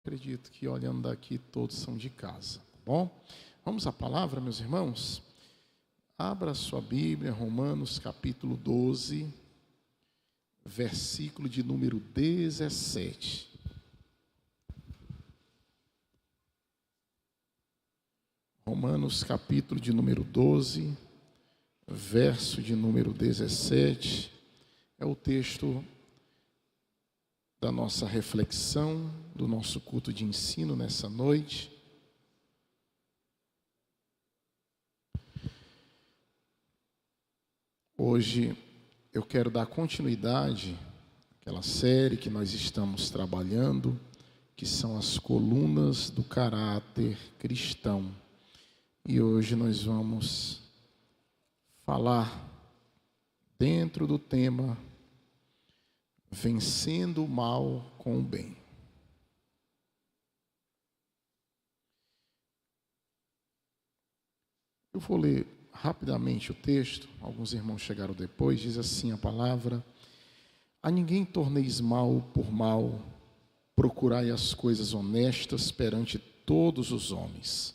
Acredito que olhando daqui todos são de casa, tá bom? Vamos à palavra, meus irmãos? Abra sua Bíblia, Romanos capítulo 12, versículo de número 17. Romanos capítulo de número 12, verso de número 17, é o texto da nossa reflexão, do nosso culto de ensino nessa noite. Hoje eu quero dar continuidade àquela série que nós estamos trabalhando, que são as colunas do caráter cristão. E hoje nós vamos falar dentro do tema vencendo o mal com o bem. Eu vou ler rapidamente o texto, alguns irmãos chegaram depois, diz assim a palavra: a ninguém torneis mal por mal, procurai as coisas honestas perante todos os homens.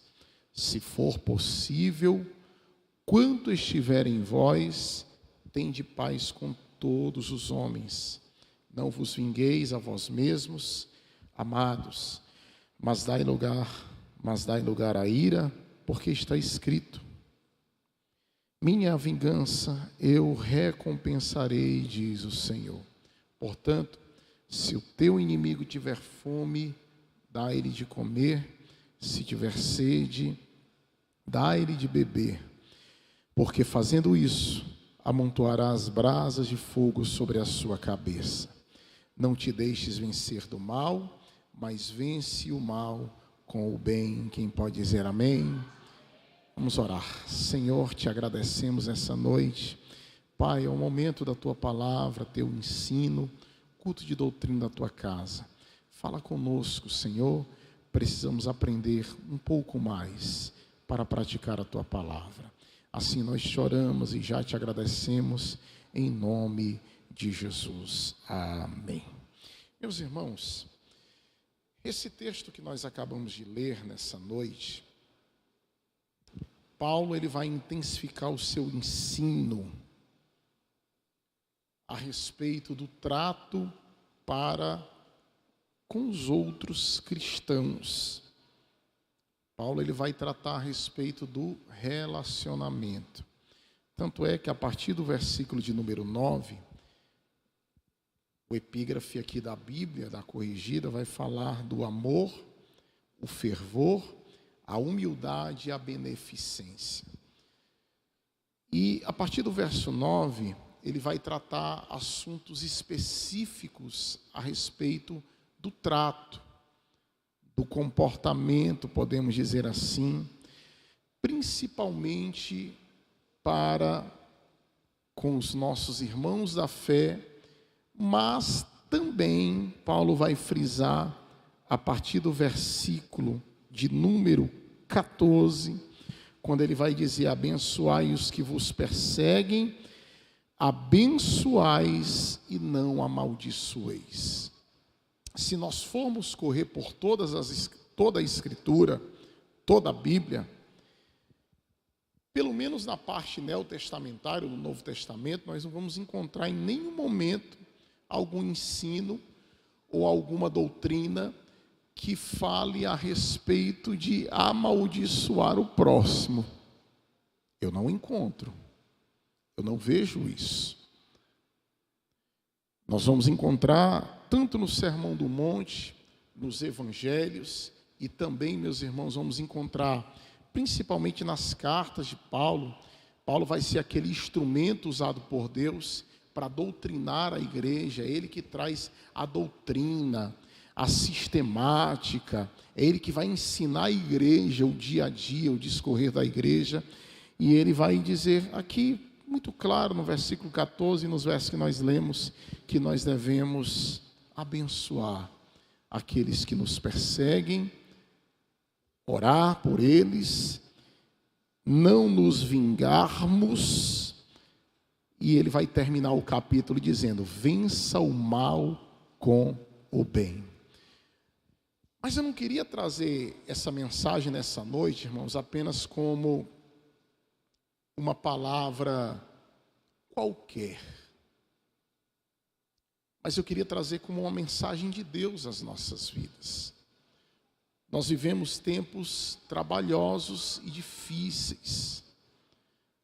Se for possível, quanto estiver em vós, tende paz com todos os homens. Não vos vingueis a vós mesmos, amados, mas dai lugar à ira, porque está escrito: minha vingança eu recompensarei, diz o Senhor. Portanto, se o teu inimigo tiver fome, dá-lhe de comer, se tiver sede, dá-lhe de beber, porque fazendo isso, amontoarás brasas de fogo sobre a sua cabeça. Não te deixes vencer do mal, mas vence o mal com o bem. Quem pode dizer amém? Vamos orar. Senhor, te agradecemos essa noite. Pai, é o momento da tua palavra, teu ensino, culto de doutrina da tua casa. Fala conosco, Senhor. Precisamos aprender um pouco mais para praticar a tua palavra. Assim nós choramos e já te agradecemos em nome de Jesus. Amém. Meus irmãos, esse texto que nós acabamos de ler nessa noite, Paulo ele vai intensificar o seu ensino a respeito do trato para com os outros cristãos. Paulo ele vai tratar a respeito do relacionamento. Tanto é que a partir do versículo de número 9, o epígrafe aqui da Bíblia, da corrigida, vai falar do amor, o fervor, a humildade e a beneficência. E a partir do verso 9, ele vai tratar assuntos específicos a respeito do trato, do comportamento, podemos dizer assim, principalmente para com os nossos irmãos da fé, mas também Paulo vai frisar a partir do versículo de número 14, quando ele vai dizer: abençoai os que vos perseguem, abençoais e não amaldiçoeis. Se nós formos correr por toda a Escritura, toda a Bíblia, pelo menos na parte neotestamentária do Novo Testamento, nós não vamos encontrar em nenhum momento algum ensino ou alguma doutrina que fale a respeito de amaldiçoar o próximo. Eu não encontro, eu não vejo isso. Nós vamos encontrar tanto no Sermão do Monte, nos Evangelhos, e também, meus irmãos, vamos encontrar, principalmente nas cartas de Paulo. Paulo vai ser aquele instrumento usado por Deus para doutrinar a igreja, é ele que traz a doutrina, a sistemática, é ele que vai ensinar a igreja, o dia a dia, o discorrer da igreja, e ele vai dizer aqui, muito claro, no versículo 14, nos versos que nós lemos, que nós devemos abençoar aqueles que nos perseguem, orar por eles, não nos vingarmos, e ele vai terminar o capítulo dizendo: vença o mal com o bem. Mas eu não queria trazer essa mensagem nessa noite, irmãos, apenas como uma palavra qualquer. Mas eu queria trazer como uma mensagem de Deus às nossas vidas. Nós vivemos tempos trabalhosos e difíceis.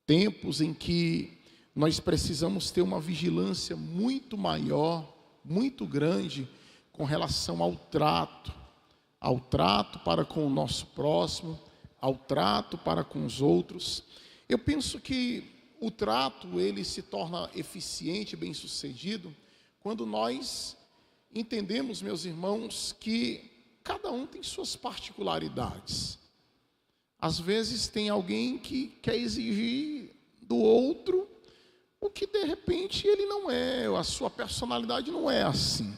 Tempos em que nós precisamos ter uma vigilância muito maior, muito grande, com relação ao trato para com o nosso próximo, ao trato para com os outros. Eu penso que o trato, ele se torna eficiente, bem-sucedido, quando nós entendemos, meus irmãos, que cada um tem suas particularidades. Às vezes tem alguém que quer exigir do outro o que de repente ele não é, a sua personalidade não é assim.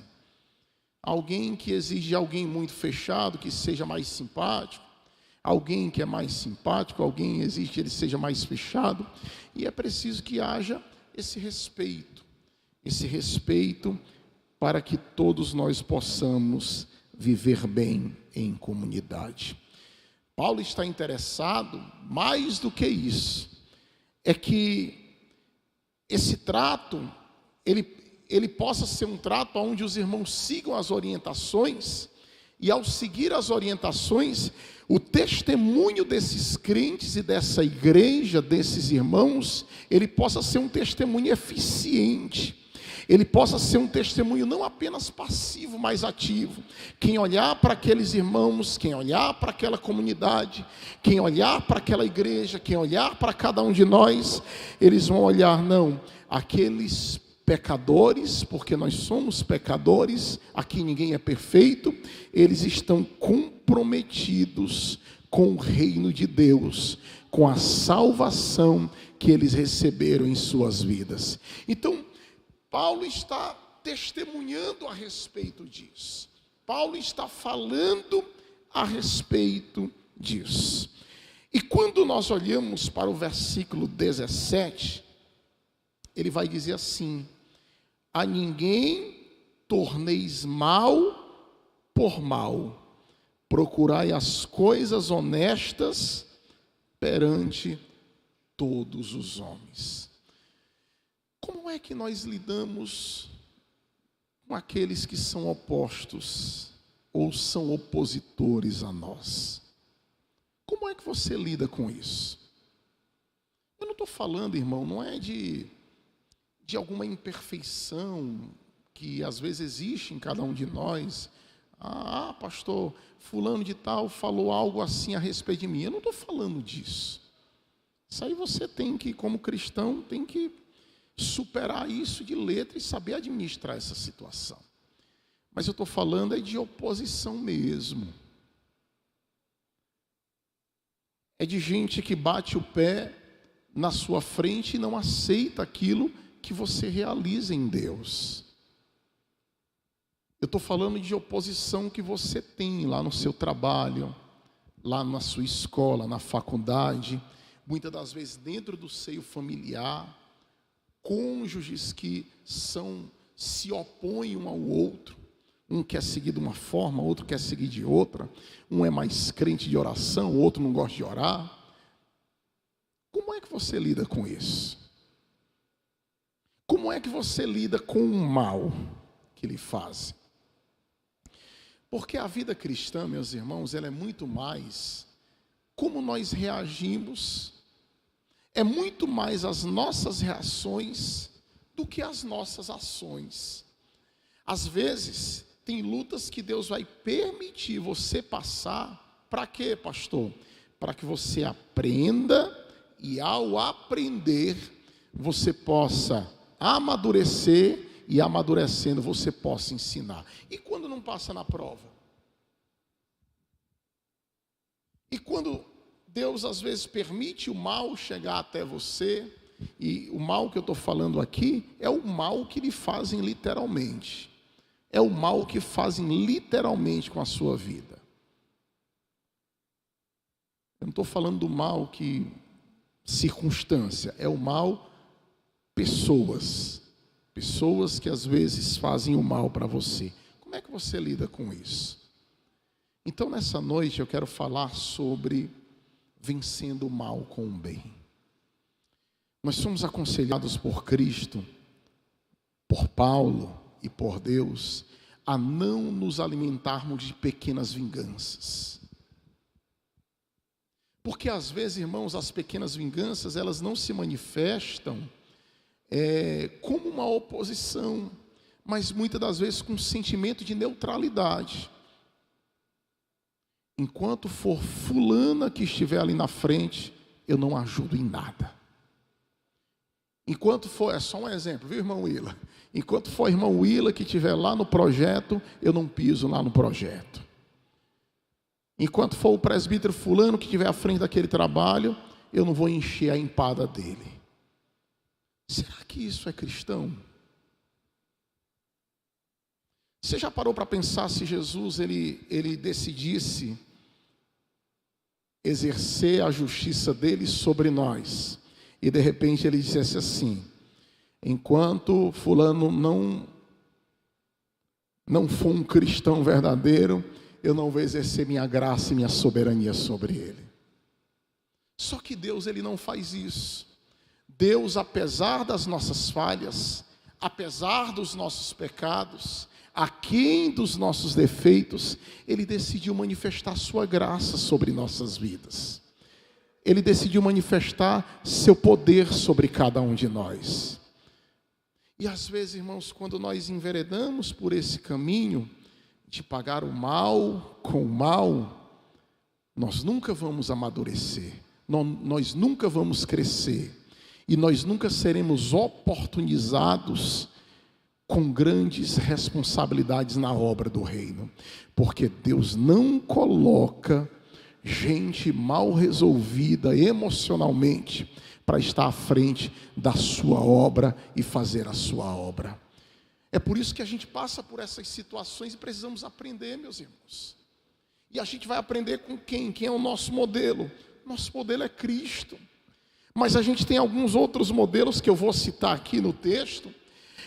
Alguém que exige alguém muito fechado, que seja mais simpático. Alguém que é mais simpático, alguém exige que ele seja mais fechado. E é preciso que haja esse respeito para que todos nós possamos viver bem em comunidade. Paulo está interessado, mais do que isso, é que esse trato, ele possa ser um trato onde os irmãos sigam as orientações, e ao seguir as orientações, o testemunho desses crentes e dessa igreja, desses irmãos, ele possa ser um testemunho eficiente. Ele possa ser um testemunho não apenas passivo, mas ativo. Quem olhar para aqueles irmãos, quem olhar para aquela comunidade, quem olhar para aquela igreja, quem olhar para cada um de nós, eles vão olhar, não, aqueles pecadores, porque nós somos pecadores, aqui ninguém é perfeito, eles estão comprometidos com o reino de Deus, com a salvação que eles receberam em suas vidas. Então, Paulo está testemunhando a respeito disso. Paulo está falando a respeito disso. E quando nós olhamos para o versículo 17, ele vai dizer assim: a ninguém torneis mal por mal, procurai as coisas honestas perante todos os homens. Como é que nós lidamos com aqueles que são opostos ou são opositores a nós? Como é que você lida com isso? Eu não estou falando, irmão, não é de alguma imperfeição que às vezes existe em cada um de nós. Pastor, fulano de tal falou algo assim a respeito de mim. Eu não estou falando disso. Isso aí você tem que, como cristão, tem que superar isso de letra e saber administrar essa situação. Mas eu estou falando é de oposição mesmo. É de gente que bate o pé na sua frente e não aceita aquilo que você realiza em Deus. Eu estou falando de oposição que você tem lá no seu trabalho, lá na sua escola, na faculdade, muitas das vezes dentro do seio familiar, cônjuges que se opõem um ao outro, um quer seguir de uma forma, outro quer seguir de outra, um é mais crente de oração, o outro não gosta de orar. Como é que você lida com isso? Como é que você lida com o mal que lhe fazem? Porque a vida cristã, meus irmãos, ela é muito mais como nós reagimos, é muito mais as nossas reações do que as nossas ações. Às vezes, tem lutas que Deus vai permitir você passar. Para quê, pastor? Para que você aprenda e, ao aprender, você possa amadurecer e, amadurecendo, você possa ensinar. E quando não passa na prova? E quando Deus às vezes permite o mal chegar até você, e o mal que eu estou falando aqui é o mal que lhe fazem literalmente. É o mal que fazem literalmente com a sua vida. Eu não estou falando do mal que circunstância, é o mal pessoas. Pessoas que às vezes fazem o mal para você. Como é que você lida com isso? Então, nessa noite, eu quero falar sobre vencendo o mal com o bem. Nós somos aconselhados por Cristo, por Paulo e por Deus, a não nos alimentarmos de pequenas vinganças. Porque às vezes, irmãos, as pequenas vinganças, elas não se manifestam como uma oposição, mas muitas das vezes com um sentimento de neutralidade. Enquanto for fulana que estiver ali na frente, eu não ajudo em nada. Enquanto for, é só um exemplo, viu, irmão Willa? Enquanto for irmão Willa que estiver lá no projeto, eu não piso lá no projeto. Enquanto for o presbítero fulano que estiver à frente daquele trabalho, eu não vou encher a empada dele. Será que isso é cristão? Você já parou para pensar se Jesus ele decidisse exercer a justiça dele sobre nós, e de repente ele dissesse assim: enquanto fulano não for um cristão verdadeiro, eu não vou exercer minha graça e minha soberania sobre ele. Só que Deus, ele não faz isso. Deus, apesar das nossas falhas, apesar dos nossos pecados, aquém dos nossos defeitos, ele decidiu manifestar sua graça sobre nossas vidas. Ele decidiu manifestar seu poder sobre cada um de nós. E às vezes, irmãos, quando nós enveredamos por esse caminho de pagar o mal com o mal, nós nunca vamos amadurecer, nós nunca vamos crescer, e nós nunca seremos oportunizados com grandes responsabilidades na obra do reino, porque Deus não coloca gente mal resolvida emocionalmente para estar à frente da sua obra e fazer a sua obra. É por isso que a gente passa por essas situações e precisamos aprender, meus irmãos. E a gente vai aprender com quem? Quem é o nosso modelo? Nosso modelo é Cristo. Mas a gente tem alguns outros modelos que eu vou citar aqui no texto,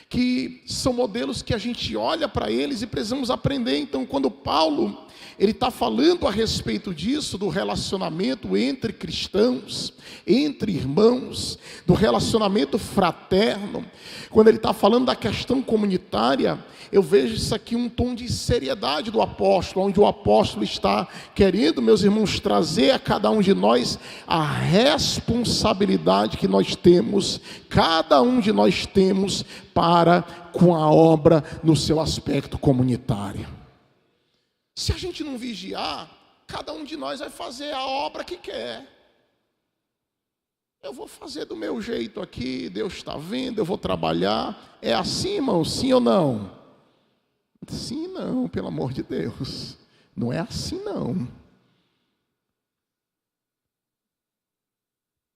que são modelos que a gente olha para eles e precisamos aprender. Então, quando Paulo ele está falando a respeito disso, do relacionamento entre cristãos, entre irmãos, do relacionamento fraterno, quando ele está falando da questão comunitária, eu vejo isso aqui um tom de seriedade do apóstolo, onde o apóstolo está querendo, meus irmãos, trazer a cada um de nós a responsabilidade que nós temos, cada um de nós temos para com a obra no seu aspecto comunitário. Se a gente não vigiar, cada um de nós vai fazer a obra que quer. Eu vou fazer do meu jeito aqui, Deus está vendo, eu vou trabalhar. É assim, irmão? Sim ou não? Sim, não, pelo amor de Deus. Não é assim, não.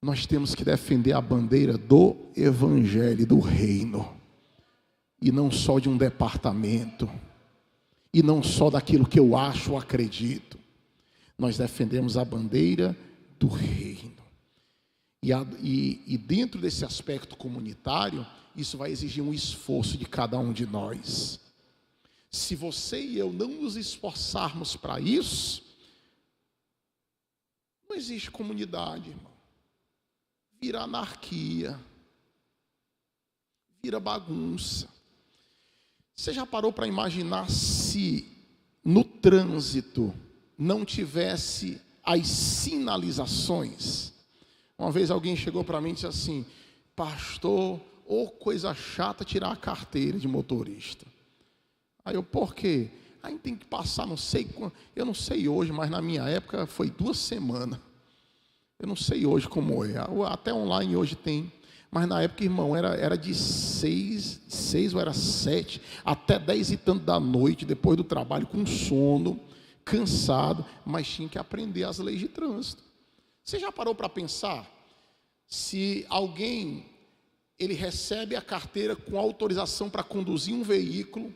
Nós temos que defender a bandeira do evangelho, do reino. E não só de um departamento. E não só daquilo que eu acho ou acredito. Nós defendemos a bandeira do reino. E dentro desse aspecto comunitário, isso vai exigir um esforço de cada um de nós. Se você e eu não nos esforçarmos para isso, não existe comunidade, irmão. Vira anarquia, vira bagunça. Você já parou para imaginar se no trânsito não tivesse as sinalizações? Uma vez alguém chegou para mim e disse assim: pastor, ô coisa chata tirar a carteira de motorista. Aí eu, por quê? Aí tem que passar, não sei quando, eu não sei hoje, mas na minha época foi 2 semanas. Eu não sei hoje como é, até online hoje tem. Mas na época, irmão, era de 6 ou era 7, até 10 e tanto da noite, depois do trabalho, com sono, cansado, mas tinha que aprender as leis de trânsito. Você já parou para pensar? Se alguém, ele recebe a carteira com autorização para conduzir um veículo,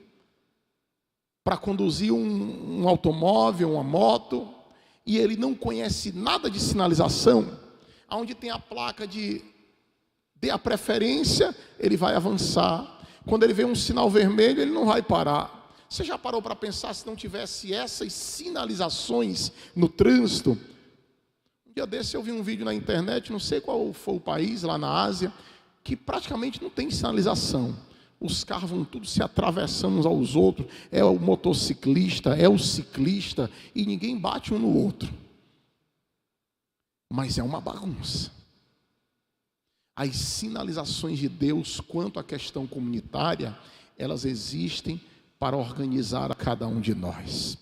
para conduzir um automóvel, uma moto, e ele não conhece nada de sinalização, onde tem a placa de dê a preferência, ele vai avançar. Quando ele vê um sinal vermelho, ele não vai parar. Você já parou para pensar se não tivesse essas sinalizações no trânsito? Um dia desse eu vi um vídeo na internet, não sei qual foi o país, lá na Ásia, que praticamente não tem sinalização. Os carros vão tudo se atravessando uns aos outros, é o motociclista, é o ciclista, e ninguém bate um no outro. Mas é uma bagunça. As sinalizações de Deus quanto à questão comunitária, elas existem para organizar a cada um de nós.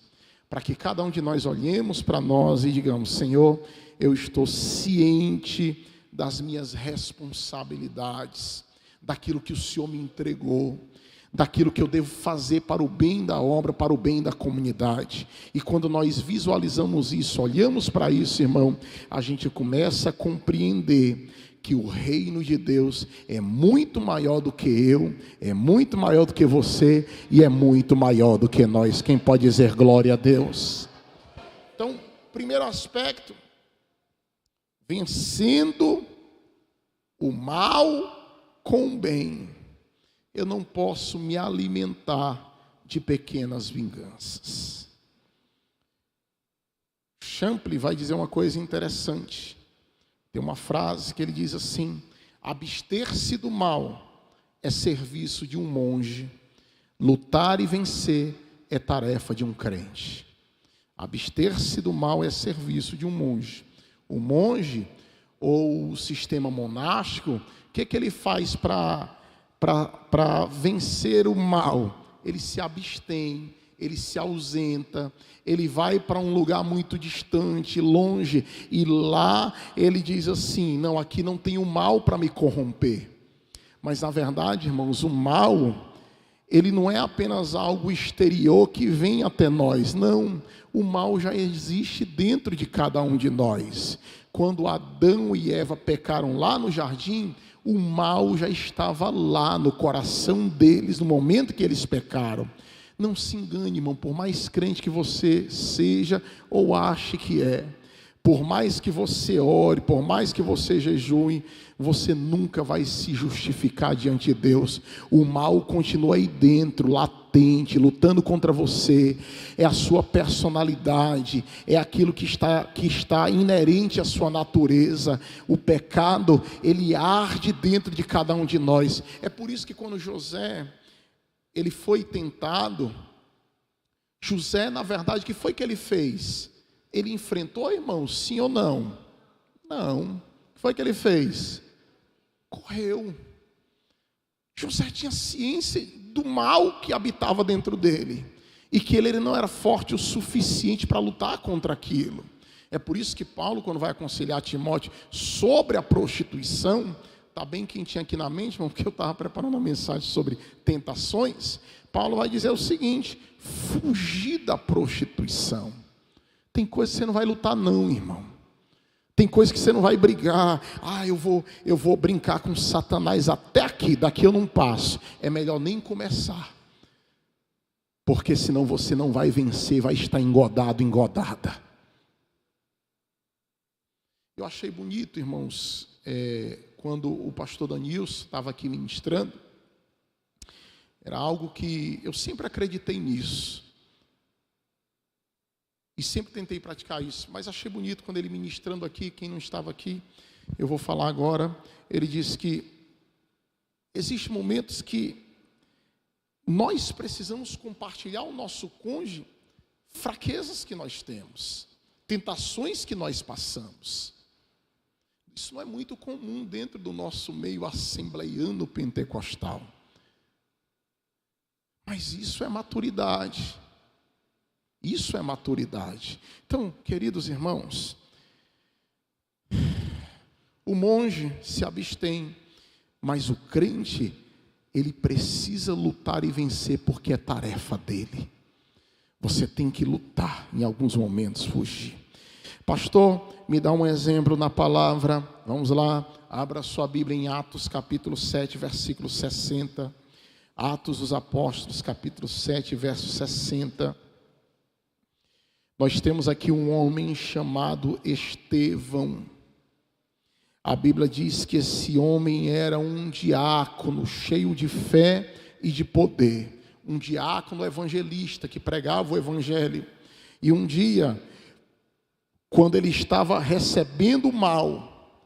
Para que cada um de nós olhemos para nós e digamos: Senhor, eu estou ciente das minhas responsabilidades, daquilo que o Senhor me entregou, daquilo que eu devo fazer para o bem da obra, para o bem da comunidade. E quando nós visualizamos isso, olhamos para isso, irmão, a gente começa a compreender que o reino de Deus é muito maior do que eu, é muito maior do que você e é muito maior do que nós. Quem pode dizer glória a Deus? Então, primeiro aspecto, vencendo o mal com o bem. Eu não posso me alimentar de pequenas vinganças. Champlin vai dizer uma coisa interessante. Tem uma frase que ele diz assim: abster-se do mal é serviço de um monge, lutar e vencer é tarefa de um crente. Abster-se do mal é serviço de um monge. O monge, ou o sistema monástico, o que ele faz para vencer o mal? Ele se abstém, ele se ausenta, ele vai para um lugar muito distante, longe, e lá ele diz assim: não, aqui não tem o mal para me corromper. Mas na verdade, irmãos, o mal, ele não é apenas algo exterior que vem até nós, não. O mal já existe dentro de cada um de nós. Quando Adão e Eva pecaram lá no jardim, o mal já estava lá no coração deles, no momento que eles pecaram. Não se engane, irmão, por mais crente que você seja ou ache que é, por mais que você ore, por mais que você jejue, você nunca vai se justificar diante de Deus. O mal continua aí dentro, latente, lutando contra você. É a sua personalidade, é aquilo que está inerente à sua natureza. O pecado, ele arde dentro de cada um de nós. É por isso que quando José, ele foi tentado, José, na verdade, o que foi que ele fez? Ele enfrentou, irmão, sim ou não? Não. O que foi que ele fez? Correu. José tinha ciência do mal que habitava dentro dele, e que ele não era forte o suficiente para lutar contra aquilo. É por isso que Paulo, quando vai aconselhar Timóteo sobre a prostituição, está bem quentinho aqui na mente, irmão, porque eu estava preparando uma mensagem sobre tentações. Paulo vai dizer o seguinte: fugir da prostituição. Tem coisa que você não vai lutar não, irmão. Tem coisa que você não vai brigar. Eu vou brincar com Satanás até aqui, daqui eu não passo. É melhor nem começar. Porque senão você não vai vencer, vai estar engodado, engodada. Eu achei bonito, irmãos, quando o pastor Danilson estava aqui ministrando. Era algo que eu sempre acreditei nisso. E sempre tentei praticar isso. Mas achei bonito quando ele ministrando aqui, quem não estava aqui, eu vou falar agora. Ele disse que existem momentos que nós precisamos compartilhar ao nosso cônjuge fraquezas que nós temos, tentações que nós passamos. Isso não é muito comum dentro do nosso meio assembleiano pentecostal. Mas isso é maturidade. Isso é maturidade. Então, queridos irmãos, o monge se abstém, mas o crente, ele precisa lutar e vencer, porque é tarefa dele. Você tem que lutar, em alguns momentos fugir. Pastor, me dá um exemplo na palavra. Vamos lá, abra sua Bíblia em Atos capítulo 7, versículo 60. Atos dos Apóstolos, capítulo 7, verso 60. Nós temos aqui um homem chamado Estevão. A Bíblia diz que esse homem era um diácono, cheio de fé e de poder. um diácono evangelista que pregava o evangelho. E um dia, quando ele estava recebendo mal,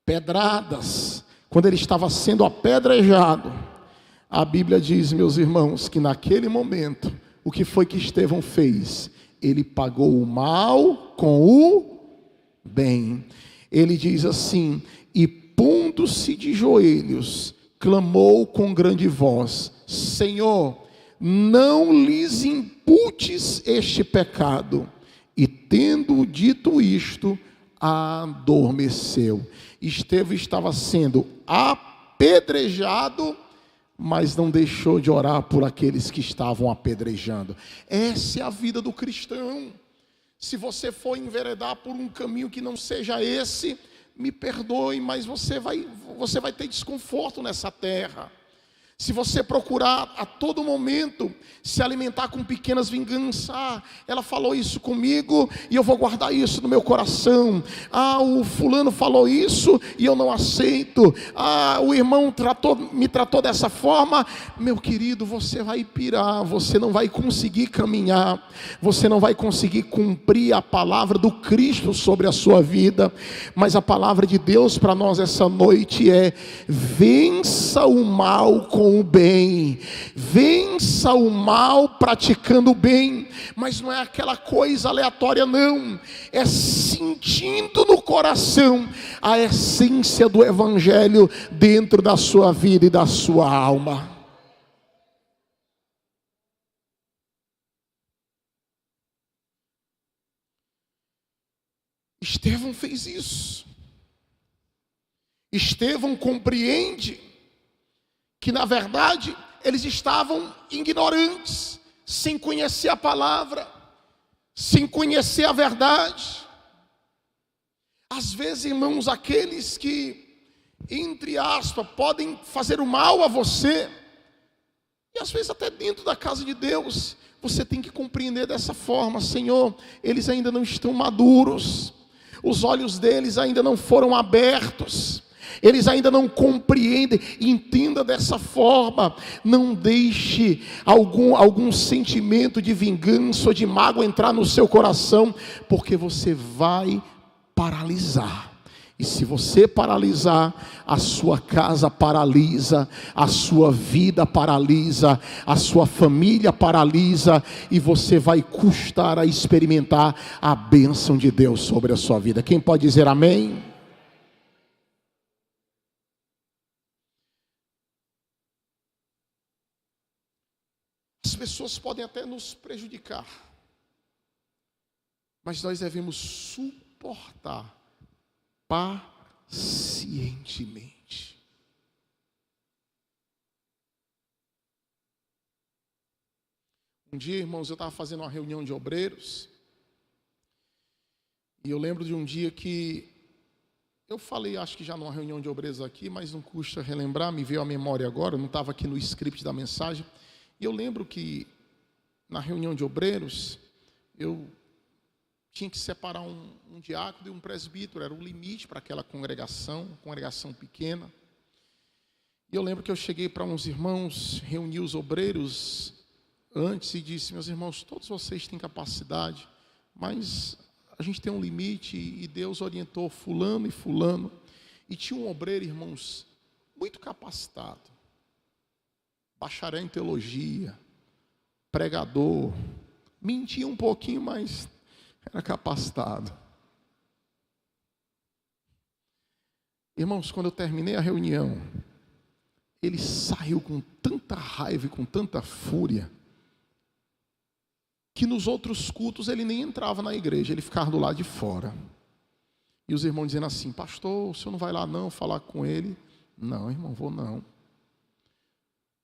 pedradas, quando ele estava sendo apedrejado, a Bíblia diz, meus irmãos, que naquele momento, o que foi que Estevão fez? Ele pagou o mal com o bem. Ele diz assim: e pondo-se de joelhos, clamou com grande voz: Senhor, não lhes imputes este pecado. E tendo dito isto, adormeceu. Estevão estava sendo apedrejado, mas não deixou de orar por aqueles que estavam apedrejando. Essa é a vida do cristão. Se você for enveredar por um caminho que não seja esse, me perdoe, mas você vai ter desconforto nessa terra. Se você procurar a todo momento se alimentar com pequenas vinganças, ela falou isso comigo e eu vou guardar isso no meu coração. O fulano falou isso e eu não aceito. O irmão me tratou dessa forma. Meu querido, você vai pirar, você não vai conseguir caminhar, você não vai conseguir cumprir a palavra do Cristo sobre a sua vida. Mas a palavra de Deus para nós essa noite é: vença o mal com o bem, vença o mal praticando o bem. Mas não é aquela coisa aleatória, não, é sentindo no coração a essência do evangelho dentro da sua vida e da sua alma. Estevão fez isso. Estevão compreende que na verdade eles estavam ignorantes, sem conhecer a palavra, sem conhecer a verdade. Às vezes, irmãos, aqueles que, entre aspas, podem fazer o mal a você, e às vezes até dentro da casa de Deus, você tem que compreender dessa forma: Senhor, eles ainda não estão maduros, os olhos deles ainda não foram abertos, eles ainda não compreendem. Entenda dessa forma. Não deixe algum sentimento de vingança ou de mágoa entrar no seu coração, porque você vai paralisar. E se você paralisar, a sua casa paralisa, a sua vida paralisa, a sua família paralisa, e você vai custar a experimentar a bênção de Deus sobre a sua vida. Quem pode dizer amém? As pessoas podem até nos prejudicar, mas nós devemos suportar pacientemente. Um dia, irmãos, eu estava fazendo uma reunião de obreiros, e eu lembro de um dia que eu falei, acho que já numa reunião de obreiros aqui, mas não custa relembrar, me veio à memória agora, eu não estava aqui no script da mensagem. E eu lembro que na reunião de obreiros, eu tinha que separar um diácono e um presbítero, era o limite para aquela congregação pequena. E eu lembro que eu cheguei para uns irmãos, reuni os obreiros antes e disse: meus irmãos, todos vocês têm capacidade, mas a gente tem um limite, e Deus orientou fulano e fulano. E tinha um obreiro, irmãos, muito capacitado, bacharel em teologia, pregador, mentia um pouquinho, mas era capacitado. Irmãos, quando eu terminei a reunião, ele saiu com tanta raiva e com tanta fúria, que nos outros cultos ele nem entrava na igreja, ele ficava do lado de fora. E os irmãos dizendo assim: pastor, o senhor não vai lá não falar com ele? Não, irmão, vou não.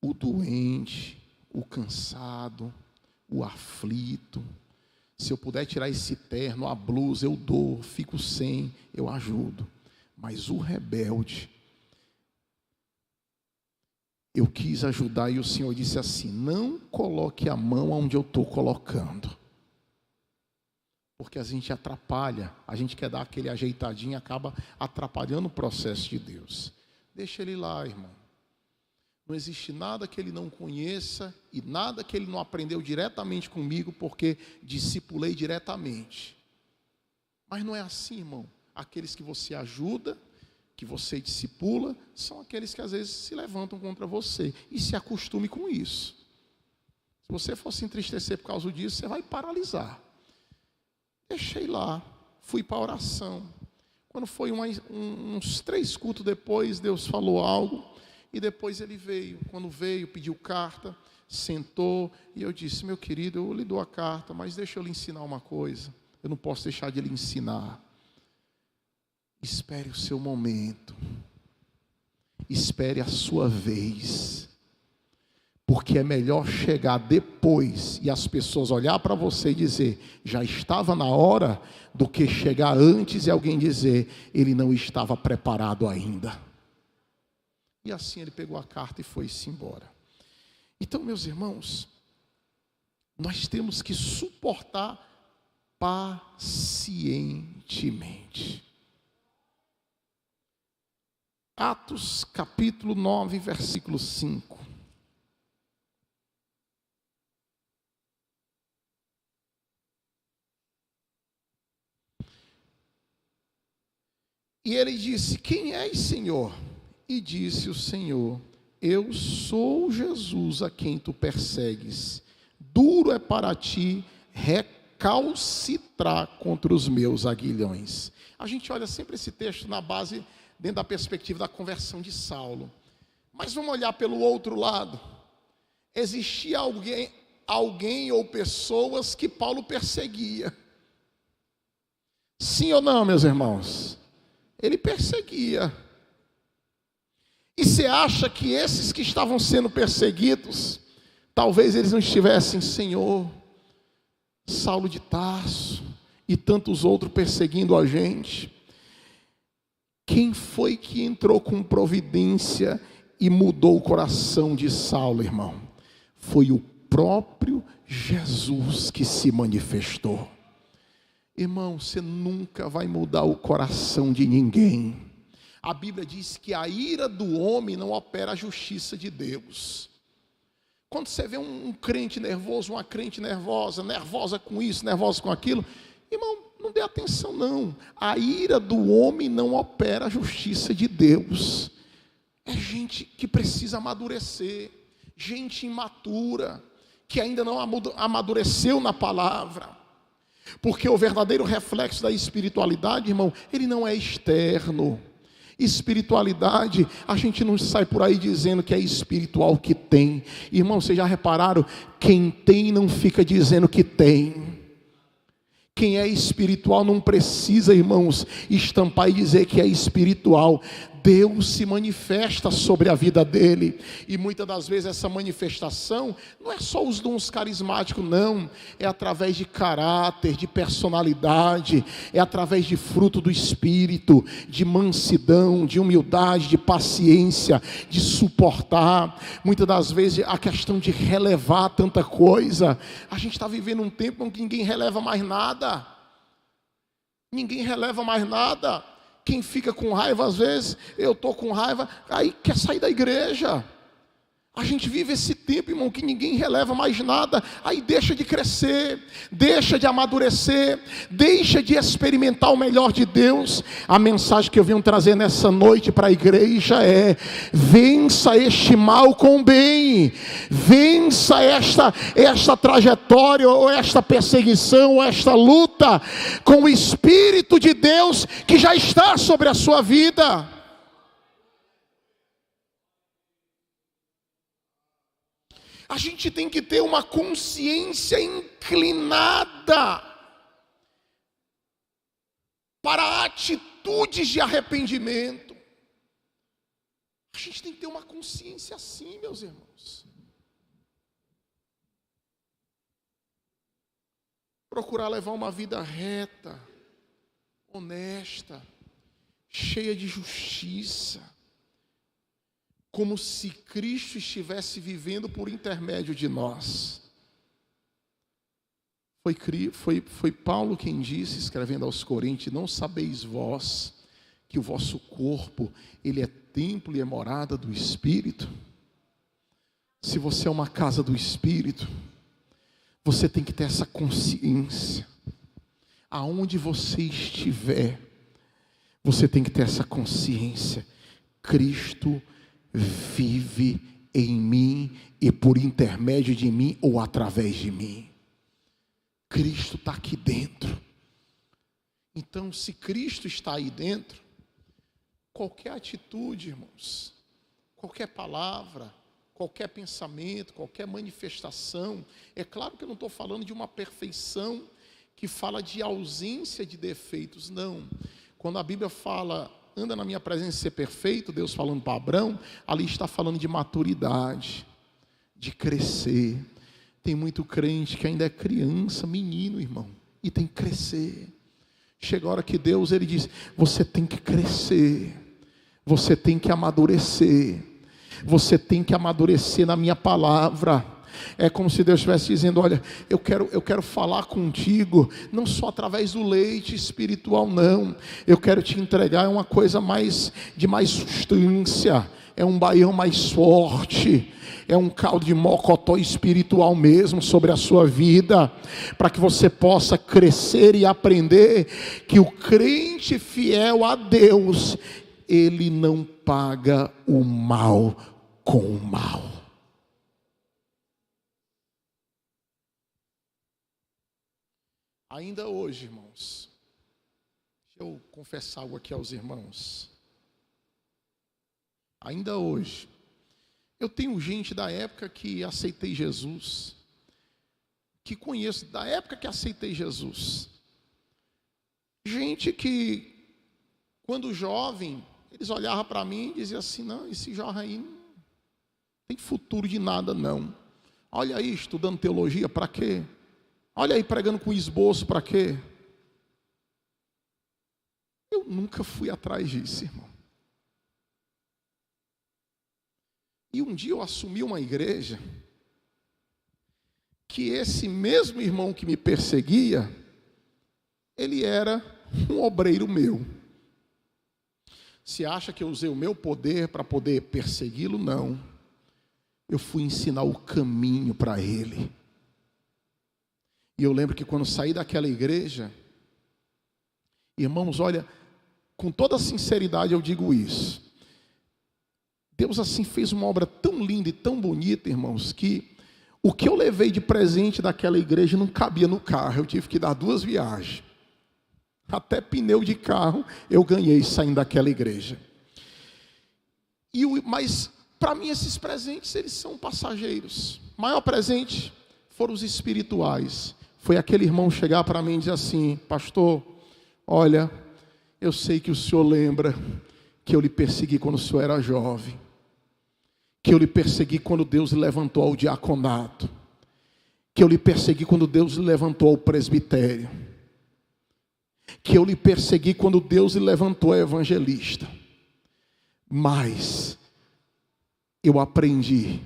O doente, o cansado, o aflito, se eu puder tirar esse terno, a blusa, eu dou, fico sem, eu ajudo. Mas o rebelde, eu quis ajudar, e o Senhor disse assim: não coloque a mão onde eu estou colocando, porque a gente atrapalha, a gente quer dar aquele ajeitadinho e acaba atrapalhando o processo de Deus. Deixa ele lá, irmão. Não existe nada que ele não conheça e nada que ele não aprendeu diretamente comigo, porque discipulei diretamente. Mas não é assim, irmão. Aqueles que você ajuda, que você discipula, são aqueles que às vezes se levantam contra você. E se acostume com isso. Se você for se entristecer por causa disso, você vai paralisar. Deixei lá, fui para a oração. Quando foi uns 3 cultos depois, Deus falou algo. E depois ele veio. Quando veio, pediu carta, sentou. E eu disse: meu querido, eu lhe dou a carta, mas deixa eu lhe ensinar uma coisa. Eu não posso deixar de lhe ensinar. Espere o seu momento. Espere a sua vez. Porque é melhor chegar depois e as pessoas olhar para você e dizer: já estava na hora, do que chegar antes e alguém dizer: ele não estava preparado ainda. E assim ele pegou a carta e foi-se embora. Então, meus irmãos, nós temos que suportar pacientemente. Atos capítulo 9, versículo 5. E ele disse: quem és, Senhor? E disse o Senhor: eu sou Jesus a quem tu persegues. Duro é para ti recalcitrar contra os meus aguilhões. A gente olha sempre esse texto na base, dentro da perspectiva da conversão de Saulo. Mas vamos olhar pelo outro lado. Existia alguém ou pessoas que Paulo perseguia. Sim ou não, meus irmãos? Ele perseguia. E você acha que esses que estavam sendo perseguidos, talvez eles não estivessem: Senhor, Saulo de Tarso e tantos outros perseguindo a gente? Quem foi que entrou com providência e mudou o coração de Saulo, irmão? Foi o próprio Jesus que se manifestou. Irmão, você nunca vai mudar o coração de ninguém. A Bíblia diz que a ira do homem não opera a justiça de Deus. Quando você vê um crente nervoso, uma crente nervosa com isso, nervosa com aquilo, irmão, não dê atenção não. A ira do homem não opera a justiça de Deus. É gente que precisa amadurecer, gente imatura, que ainda não amadureceu na palavra. Porque o verdadeiro reflexo da espiritualidade, irmão, ele não é externo. Espiritualidade, a gente não sai por aí dizendo que é espiritual que tem. Irmão, vocês já repararam? Quem tem não fica dizendo que tem. Quem é espiritual não precisa, irmãos, estampar e dizer que é espiritual. Deus se manifesta sobre a vida dele. E muitas das vezes essa manifestação não é só os dons carismáticos, não. É através de caráter, de personalidade. É através de fruto do Espírito, de mansidão, de humildade, de paciência, de suportar. Muitas das vezes a questão de relevar tanta coisa. A gente está vivendo um tempo em que ninguém releva mais nada. Ninguém releva mais nada. Quem fica com raiva, às vezes, eu estou com raiva, aí quer sair da igreja. A gente vive esse tempo, irmão, que ninguém releva mais nada, aí deixa de crescer, deixa de amadurecer, deixa de experimentar o melhor de Deus. A mensagem que eu venho trazer nessa noite para a igreja é: vença este mal com bem, vença esta trajetória, ou esta perseguição, ou esta luta, com o Espírito de Deus que já está sobre a sua vida. A gente tem que ter uma consciência inclinada para atitudes de arrependimento. A gente tem que ter uma consciência assim, meus irmãos. Procurar levar uma vida reta, honesta, cheia de justiça. Como se Cristo estivesse vivendo por intermédio de nós. Foi Paulo quem disse, escrevendo aos Coríntios: não sabeis vós que o vosso corpo, ele é templo e é morada do Espírito? Se você é uma casa do Espírito, você tem que ter essa consciência. Aonde você estiver, você tem que ter essa consciência. Cristo vive em mim e por intermédio de mim ou através de mim. Cristo está aqui dentro. Então, se Cristo está aí dentro, qualquer atitude, irmãos, qualquer palavra, qualquer pensamento, qualquer manifestação, é claro que eu não estou falando de uma perfeição que fala de ausência de defeitos, não. Quando a Bíblia fala, anda na minha presença e ser perfeito, Deus falando para Abraão, ali está falando de maturidade, de crescer. Tem muito crente que ainda é criança, menino, irmão, e tem que crescer. Chega a hora que Deus, ele diz, você tem que crescer, você tem que amadurecer, você tem que amadurecer na minha palavra. É como se Deus estivesse dizendo, olha, eu quero falar contigo, não só através do leite espiritual, não. Eu quero te entregar uma coisa de mais substância, é um baião mais forte, é um caldo de mocotó espiritual mesmo sobre a sua vida, para que você possa crescer e aprender que o crente fiel a Deus, ele não paga o mal com o mal. Ainda hoje, irmãos, deixa eu confessar algo aqui aos irmãos. Ainda hoje, eu tenho gente da época que aceitei Jesus, que conheço da época que aceitei Jesus. Gente que, quando jovem, eles olhavam para mim e diziam assim, não, esse jovem aí não tem futuro de nada não. Olha aí, estudando teologia, para quê? Olha aí, pregando com esboço, para quê? Eu nunca fui atrás disso, irmão. E um dia eu assumi uma igreja, que esse mesmo irmão que me perseguia, ele era um obreiro meu. Se acha que eu usei o meu poder para poder persegui-lo? Não. Eu fui ensinar o caminho para ele. E eu lembro que quando saí daquela igreja, irmãos, olha, com toda sinceridade eu digo isso. Deus assim fez uma obra tão linda e tão bonita, irmãos, que o que eu levei de presente daquela igreja não cabia no carro. Eu tive que dar 2 viagens. Até pneu de carro eu ganhei saindo daquela igreja. Mas para mim esses presentes, eles são passageiros. O maior presente foram os espirituais. Foi aquele irmão chegar para mim e dizer assim, pastor, olha, eu sei que o senhor lembra que eu lhe persegui quando o senhor era jovem. Que eu lhe persegui quando Deus lhe levantou ao diaconato. Que eu lhe persegui quando Deus lhe levantou ao presbitério. Que eu lhe persegui quando Deus lhe levantou a evangelista. Mas eu aprendi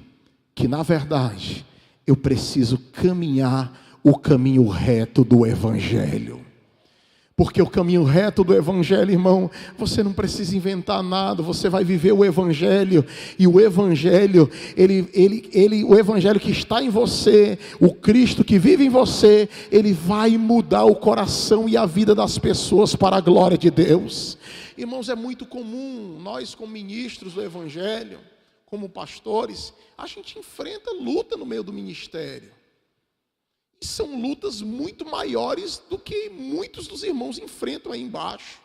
que, na verdade, eu preciso caminhar o caminho reto do evangelho. Porque o caminho reto do evangelho, irmão, você não precisa inventar nada, você vai viver o evangelho, e o evangelho, o evangelho que está em você, o Cristo que vive em você, ele vai mudar o coração e a vida das pessoas para a glória de Deus. Irmãos, é muito comum, nós como ministros do evangelho, como pastores, a gente enfrenta luta no meio do ministério. São lutas muito maiores do que muitos dos irmãos enfrentam aí embaixo.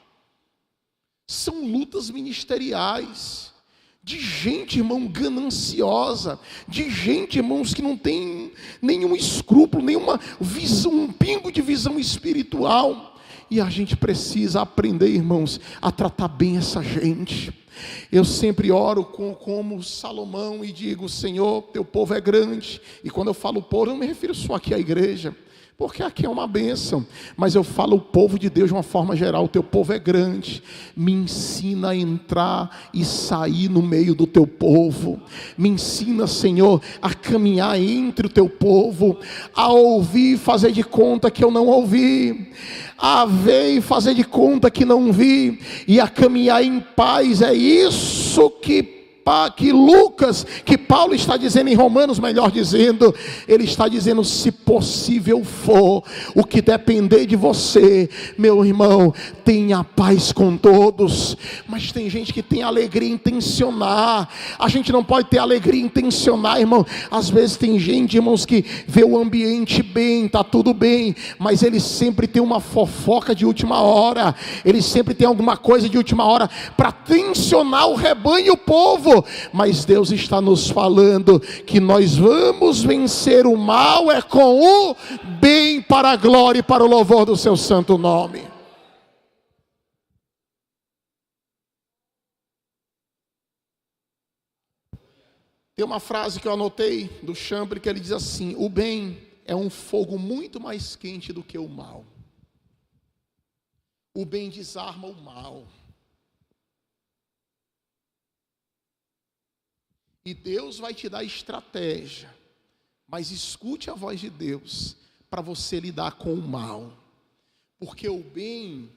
São lutas ministeriais, de gente, irmão, gananciosa, de gente, irmãos, que não tem nenhum escrúpulo, nenhuma visão, um pingo de visão espiritual. E a gente precisa aprender, irmãos, a tratar bem essa gente. Eu sempre oro como Salomão e digo, Senhor, teu povo é grande. E quando eu falo povo, eu não me refiro só aqui à igreja, porque aqui é uma bênção, mas eu falo o povo de Deus de uma forma geral. O teu povo é grande, me ensina a entrar e sair no meio do teu povo. Me ensina, Senhor, a caminhar entre o teu povo, a ouvir e fazer de conta que eu não ouvi, a ver e fazer de conta que não vi, e a caminhar em paz. É isso que que Lucas, que Paulo está dizendo em Romanos, melhor dizendo, ele está dizendo: se possível for, o que depender de você, meu irmão, tenha paz com todos. Mas tem gente que tem alegria intencional. A gente não pode ter alegria intencional, irmão. Às vezes tem gente, irmãos, que vê o ambiente bem, está tudo bem, mas ele sempre tem uma fofoca de última hora, ele sempre tem alguma coisa de última hora para tensionar o rebanho e o povo. Mas Deus está nos falando que nós vamos vencer o mal com o bem, para a glória e para o louvor do seu santo nome. Tem uma frase que eu anotei do Chambre, que ele diz assim: o bem é um fogo muito mais quente do que o mal. O bem desarma o mal. E Deus vai te dar estratégia, mas escute a voz de Deus para você lidar com o mal. Porque o bem,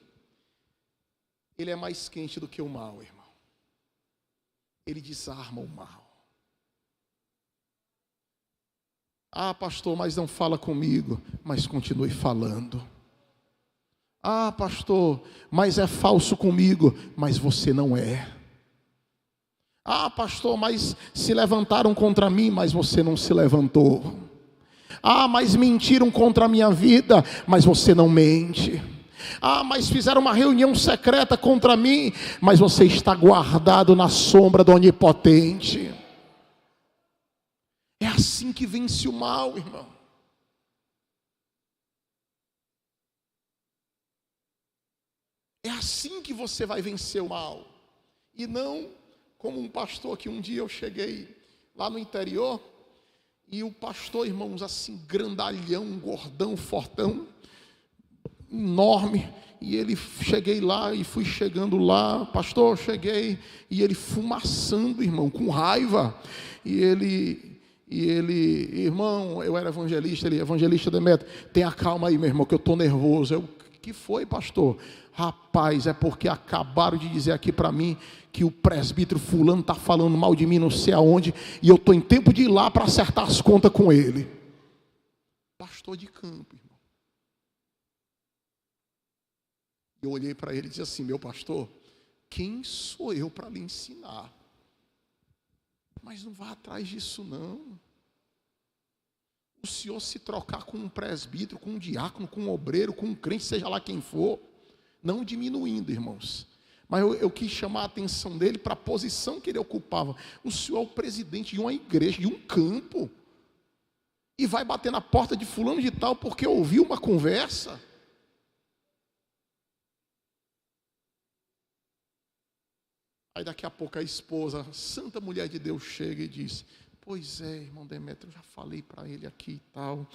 ele é mais quente do que o mal, irmão. Ele desarma o mal. Ah, pastor, mas não fala comigo. Mas continue falando. Ah, pastor, mas é falso comigo. Mas você não é. Ah, pastor, mas se levantaram contra mim. Mas você não se levantou. Ah, mas mentiram contra a minha vida. Mas você não mente. Ah, mas fizeram uma reunião secreta contra mim. Mas você está guardado na sombra do Onipotente. É assim que vence o mal, irmão. É assim que você vai vencer o mal. E não como um pastor que um dia eu cheguei lá no interior, e o pastor, irmãos, assim, grandalhão, gordão, fortão, enorme, e ele, cheguei lá e fui chegando lá, pastor, cheguei, e ele fumaçando, irmão, com raiva, e ele, irmão, eu era evangelista, ele, evangelista Demetrio, tenha calma aí, meu irmão, que eu estou nervoso. Eu, que foi, pastor? Rapaz, é porque acabaram de dizer aqui para mim que o presbítero fulano está falando mal de mim não sei aonde, e eu estou em tempo de ir lá para acertar as contas com ele. Pastor de campo, irmão. Eu olhei para ele e disse assim: meu pastor, quem sou eu para lhe ensinar? Mas não vá atrás disso não. O senhor se trocar com um presbítero, com um diácono, com um obreiro, com um crente, seja lá quem for, não diminuindo, irmãos, mas eu quis chamar a atenção dele para a posição que ele ocupava. O senhor é o presidente de uma igreja, de um campo, e vai bater na porta de fulano de tal porque ouviu uma conversa. Aí daqui a pouco a esposa, a santa mulher de Deus, chega e diz: pois é, irmão Demetrio, eu já falei para ele aqui e tal,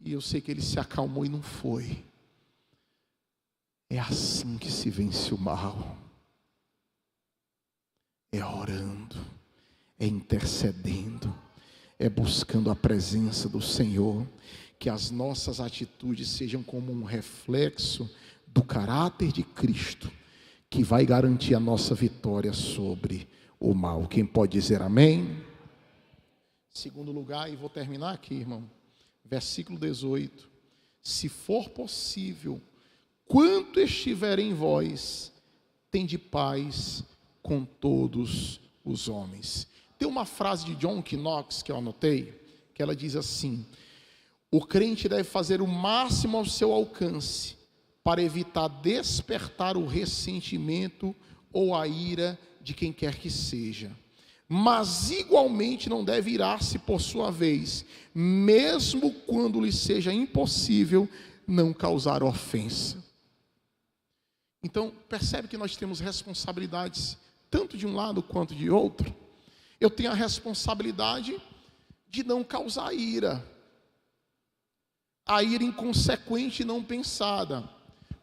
e eu sei que ele se acalmou e não foi. É assim que se vence o mal. É orando, é intercedendo, é buscando a presença do Senhor, que as nossas atitudes sejam como um reflexo do caráter de Cristo, que vai garantir a nossa vitória sobre o mal. Quem pode dizer amém? Segundo lugar, e vou terminar aqui, irmão, versículo 18: se for possível, quanto estiver em vós, tende paz com todos os homens. Tem uma frase de John Knox que eu anotei, que ela diz assim: o crente deve fazer o máximo ao seu alcance para evitar despertar o ressentimento ou a ira de quem quer que seja, mas igualmente não deve irar-se por sua vez, mesmo quando lhe seja impossível não causar ofensa. Então, percebe que nós temos responsabilidades, tanto de um lado quanto de outro. Eu tenho a responsabilidade de não causar ira, a ira inconsequente e não pensada,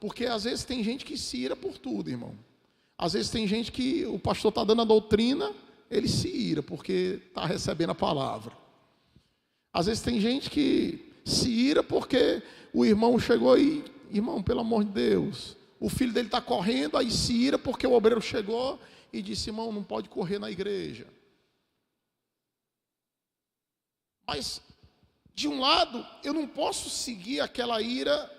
porque às vezes tem gente que se ira por tudo, irmão. Às vezes tem gente que o pastor está dando a doutrina, ele se ira porque está recebendo a palavra. Às vezes tem gente que se ira porque o irmão chegou e, irmão, pelo amor de Deus, o filho dele está correndo, aí se ira porque o obreiro chegou e disse: irmão, não pode correr na igreja. Mas, de um lado, eu não posso seguir aquela ira,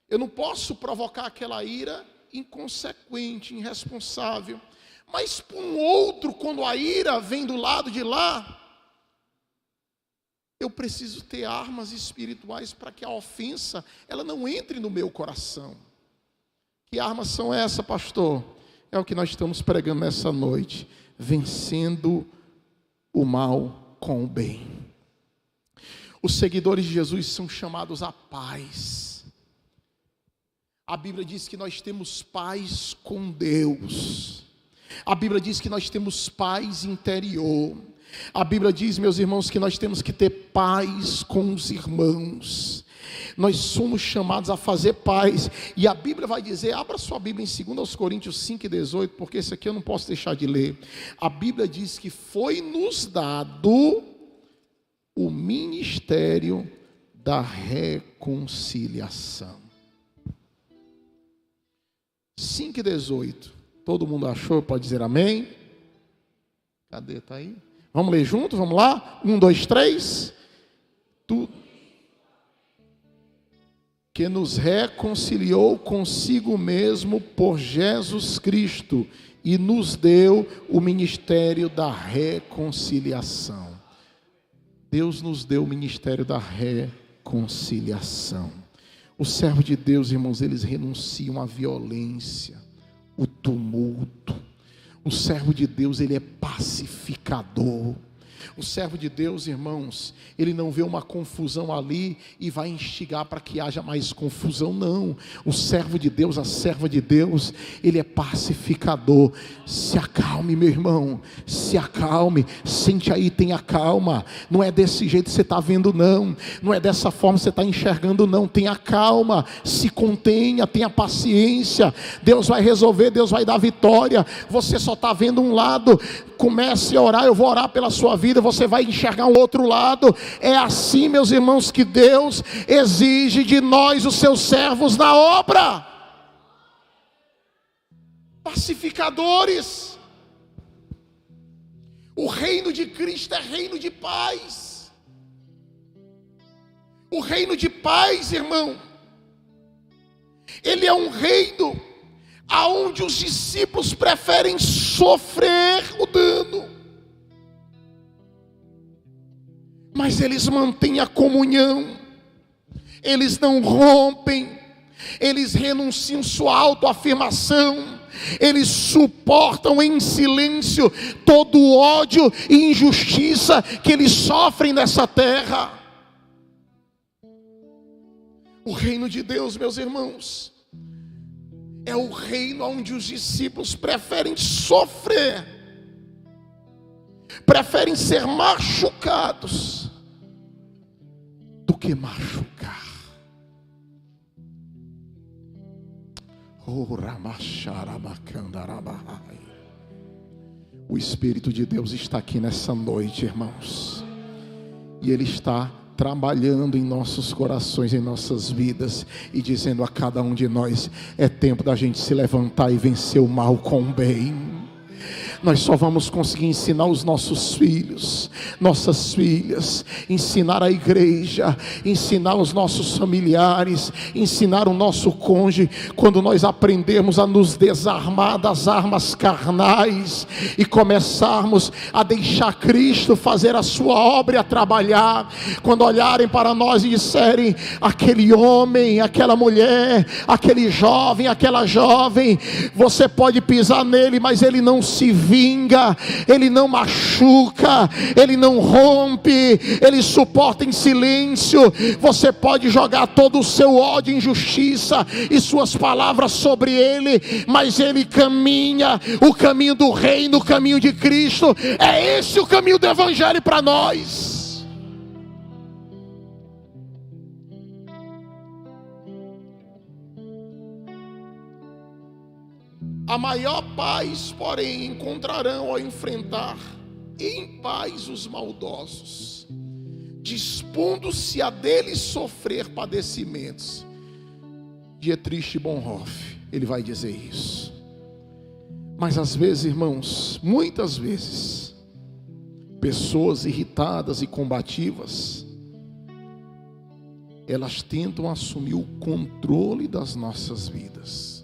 eu não posso provocar aquela ira inconsequente, irresponsável. Mas, por um outro, quando a ira vem do lado de lá, eu preciso ter armas espirituais para que a ofensa, ela não entre no meu coração. Que armas são essas, pastor? É o que nós estamos pregando nessa noite. Vencendo o mal com o bem. Os seguidores de Jesus são chamados à paz. A Bíblia diz que nós temos paz com Deus. A Bíblia diz que nós temos paz interior. A Bíblia diz, meus irmãos, que nós temos que ter paz com os irmãos. Nós somos chamados a fazer paz. E a Bíblia vai dizer, abra sua Bíblia em 2 Coríntios 5:18, porque esse aqui eu não posso deixar de ler. A Bíblia diz que foi nos dado o ministério da reconciliação. 5:18. Todo mundo achou? Pode dizer amém? Cadê? Está aí? Vamos ler junto? Vamos lá? 1, 2, 3. Tu que nos reconciliou consigo mesmo por Jesus Cristo e nos deu o ministério da reconciliação. Deus nos deu o ministério da reconciliação. O servo de Deus, irmãos, eles renunciam à violência, o tumulto. O servo de Deus, ele é pacificador. O servo de Deus, irmãos, ele não vê uma confusão ali e vai instigar para que haja mais confusão, não. O servo de Deus, a serva de Deus, ele é pacificador. Se acalme, meu irmão, se acalme, sente aí, tenha calma. Não é desse jeito que você está vendo, não. Não é dessa forma que você está enxergando, não. Tenha calma, se contenha, tenha paciência. Deus vai resolver, Deus vai dar vitória. Você só está vendo um lado. Comece a orar, eu vou orar pela sua vida, você vai enxergar um outro lado. É assim, meus irmãos, que Deus exige de nós, os seus servos, na obra. Pacificadores. O reino de Cristo é reino de paz. O reino de paz, irmão, ele é um reino aonde os discípulos preferem sofrer o dano, mas eles mantêm a comunhão, eles não rompem, eles renunciam sua autoafirmação, eles suportam em silêncio todo o ódio e injustiça que eles sofrem nessa terra. O reino de Deus, meus irmãos, é o reino onde os discípulos preferem sofrer, preferem ser machucados do que machucar. O Espírito de Deus está aqui nessa noite, irmãos, e Ele está trabalhando em nossos corações, em nossas vidas, e dizendo a cada um de nós: é tempo da gente se levantar e vencer o mal com o bem. Nós só vamos conseguir ensinar os nossos filhos, nossas filhas, ensinar a igreja, ensinar os nossos familiares, ensinar o nosso cônjuge, quando nós aprendermos a nos desarmar das armas carnais e começarmos a deixar Cristo fazer a sua obra e a trabalhar. Quando olharem para nós e disserem: aquele homem, aquela mulher, aquele jovem, aquela jovem, você pode pisar nele, mas ele não se vinga, ele não machuca, ele não rompe, ele suporta em silêncio. Você pode jogar todo o seu ódio, injustiça e suas palavras sobre ele, mas ele caminha o caminho do reino, o caminho de Cristo. É esse o caminho do evangelho para nós. A maior paz, porém, encontrarão ao enfrentar em paz os maldosos, dispondo-se a deles sofrer padecimentos. Dietrich Bonhoeffer, ele vai dizer isso. Mas às vezes, irmãos, muitas vezes, Pessoas irritadas e combativas, elas tentam assumir o controle das nossas vidas.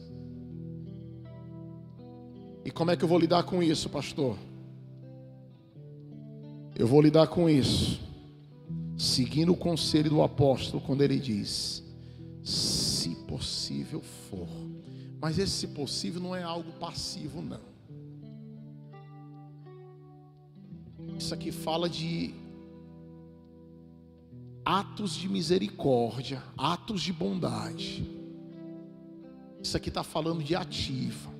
E como é que eu vou lidar com isso, pastor? Eu vou lidar com isso seguindo o conselho do apóstolo, quando ele diz: se possível for. Mas esse se possível não é algo passivo, não. Isso aqui fala de atos de misericórdia, atos de bondade. Isso aqui está falando de ativa.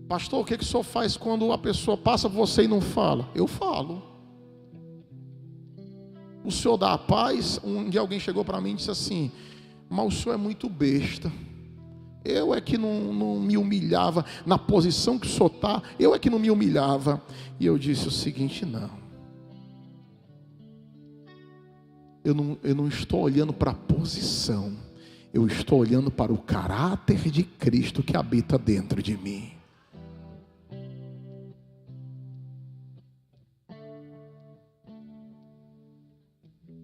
Pastor, o que o senhor faz quando a pessoa passa por você e não fala? Eu falo. O senhor dá a paz. Um dia alguém chegou para mim e disse assim: mas o senhor é muito besta. Eu é que não me humilhava na posição que o senhor está. Eu é que não me humilhava. E eu disse o seguinte: não. Eu não estou olhando para a posição. Eu estou olhando para o caráter de Cristo que habita dentro de mim.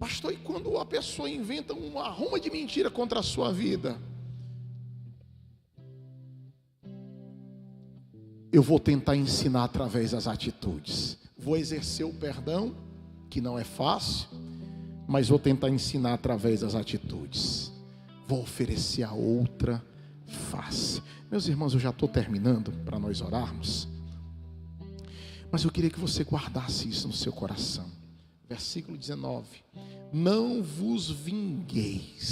Pastor, e quando a pessoa inventa uma arruma de mentira contra a sua vida? Eu vou tentar ensinar através das atitudes. Vou exercer o perdão, que não é fácil, mas vou tentar ensinar através das atitudes. Vou oferecer a outra face. Meus irmãos, eu já estou terminando para nós orarmos, mas eu queria que você guardasse isso no seu coração. Versículo 19: não vos vingueis,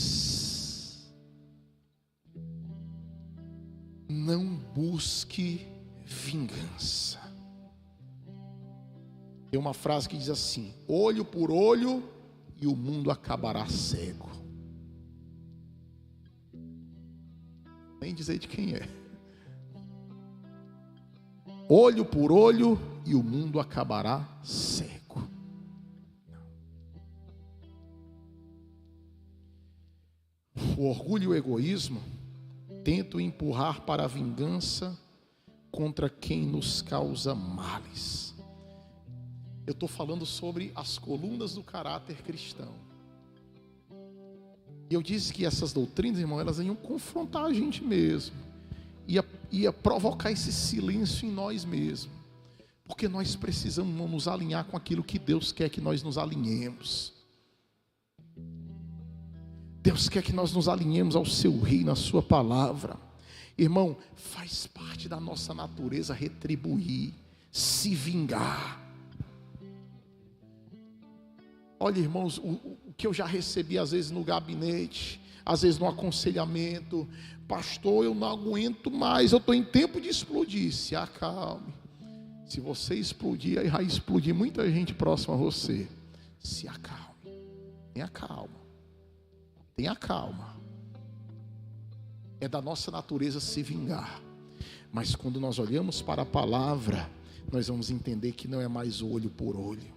não busque vingança. Tem uma frase que diz assim: olho por olho e o mundo acabará cego. Nem dizer de quem é. Olho por olho e o mundo acabará cego. O orgulho e o egoísmo tentam empurrar para a vingança contra quem nos causa males. Eu estou falando sobre as colunas do caráter cristão. E eu disse que essas doutrinas, irmão, elas iam confrontar a gente mesmo. Ia provocar esse silêncio em nós mesmos. Porque nós precisamos nos alinhar com aquilo que Deus quer que nós nos alinhemos. Deus quer que nós nos alinhemos ao seu reino, à sua palavra. Irmão, faz parte da nossa natureza retribuir, se vingar. Olha, irmãos, o que eu já recebi às vezes no gabinete, às vezes no aconselhamento: pastor, eu não aguento mais, eu estou em tempo de explodir. Se acalme. Se você explodir, aí vai explodir muita gente próxima a você. Se acalme. Tenha calma. Tenha calma. É da nossa natureza se vingar. Mas quando nós olhamos para a palavra, nós vamos entender que não é mais olho por olho,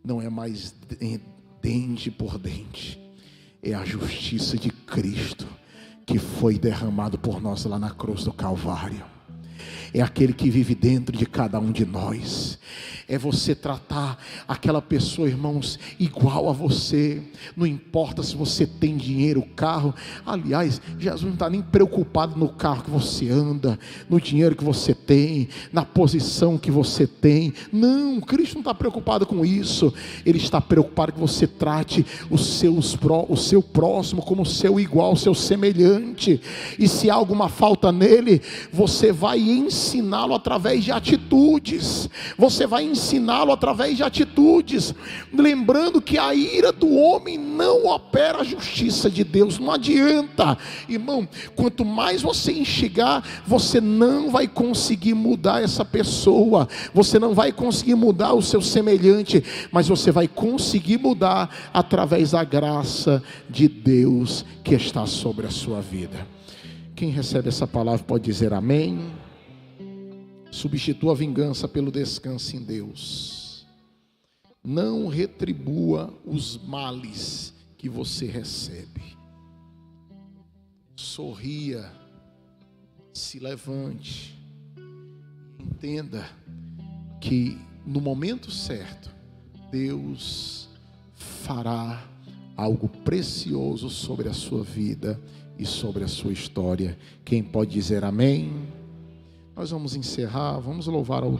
não é mais dente por dente. É a justiça de Cristo que foi derramado por nós lá na cruz do Calvário. É aquele que vive dentro de cada um de nós. É você tratar aquela pessoa, irmãos, igual a você. Não importa se você tem dinheiro, carro. Aliás, Jesus não está nem preocupado no carro que você anda, no dinheiro que você tem, na posição que você tem. Não, Cristo não está preocupado com isso. Ele está preocupado que você trate o seu próximo como o seu igual, o seu semelhante. E se há alguma falta nele, você vai ensiná-lo através de atitudes. Você vai ensiná-lo através de atitudes, lembrando que a ira do homem não opera a justiça de Deus. Não adianta, irmão, quanto mais você instigar, você não vai conseguir mudar essa pessoa, você não vai conseguir mudar o seu semelhante, mas você vai conseguir mudar através da graça de Deus que está sobre a sua vida. Quem recebe essa palavra pode dizer amém. Substitua a vingança pelo descanso em Deus. Não retribua os males que você recebe. Sorria, se levante, entenda que no momento certo, Deus fará algo precioso sobre a sua vida e sobre a sua história. Quem pode dizer amém? Nós vamos encerrar, vamos louvar ao